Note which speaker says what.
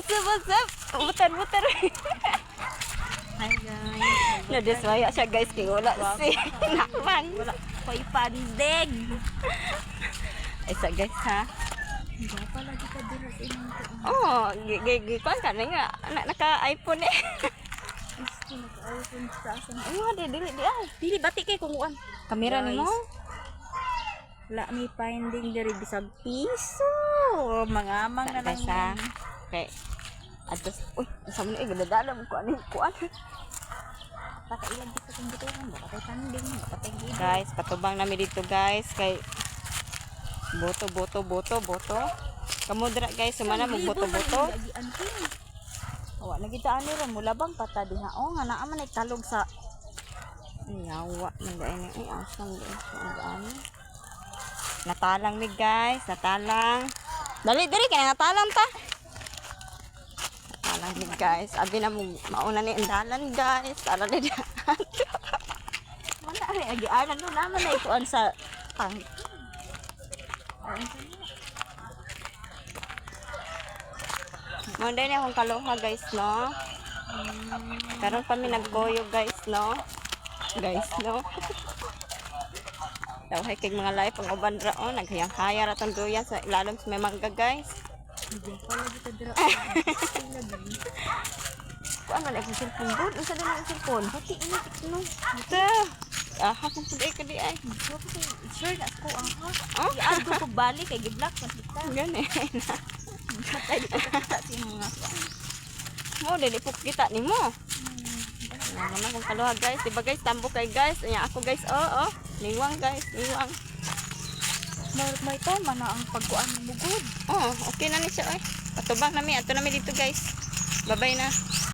Speaker 1: What's up? Butar.
Speaker 2: Hi guys.
Speaker 1: Nadiswaya siya guys kay wala si nakman.
Speaker 2: Wala ko'y pandig.
Speaker 1: Isa guys ha.
Speaker 2: Hindi pa lagi ka dira sa inang ko.
Speaker 1: Oh, gigikuan ka na nga. Naka-iPhone eh.
Speaker 2: Gusto na ka iPhone sa asan.
Speaker 1: Ayun, dili di ay.
Speaker 2: Dili bati kay kunguan.
Speaker 1: Kamera
Speaker 2: Guys.
Speaker 1: nimo.
Speaker 2: Wala mi finding diri bisag piso. Mga amang na lang
Speaker 1: Guys ha.
Speaker 2: yan.
Speaker 1: Okay. Atos, uy, sa mo na gadadalam ko ano kuan.
Speaker 2: Pakailan dito kung dito mo patay tanding, patay gid.
Speaker 1: Guys, patubang nami dito guys kay boto. Kamo dira guys, sumana mo boto.
Speaker 2: Agian kin.
Speaker 1: Awa na kita ani ra mula bang pata diha. Oh, nga naa man ay talog sa yawa man dai ni ay asam di ano. Natalang mi guys, natalang. Dali kay natalang ta. Natalang mi guys. Abi na mo mauna ni andalan guys. Ara di.
Speaker 2: Mana ari agian no naman ay kuan sa tang.
Speaker 1: Monday na akong kaloha guys, no? Karon kami naggoyo guys, no? Tawhay kay mga live ang uban ra oh, naghayang-haya ra tong duyan sa ilalom sa may mangga guys.
Speaker 2: Hindi pa lagi ka dira.
Speaker 1: Kuan man ang cellphone good, unsa din ang cellphone?
Speaker 2: Pati ini tikno.
Speaker 1: Ito. Hapon pud ay kadi ay.
Speaker 2: Sure na ko ang ha.
Speaker 1: Oh,
Speaker 2: Iadto ko balik kay giblock man kita.
Speaker 1: gani.
Speaker 2: Patay di ko kita sa mga
Speaker 1: Mo dili po kita nimo. Naman kung kaloha guys, diba guys, tambo kay guys. Anya ako guys, oh. Niwang guys, niwang.
Speaker 2: may tama na ang pagkuan mo good.
Speaker 1: Oh, okay na ni siya oy. Patubang nami, ato nami dito guys. Bye-bye na.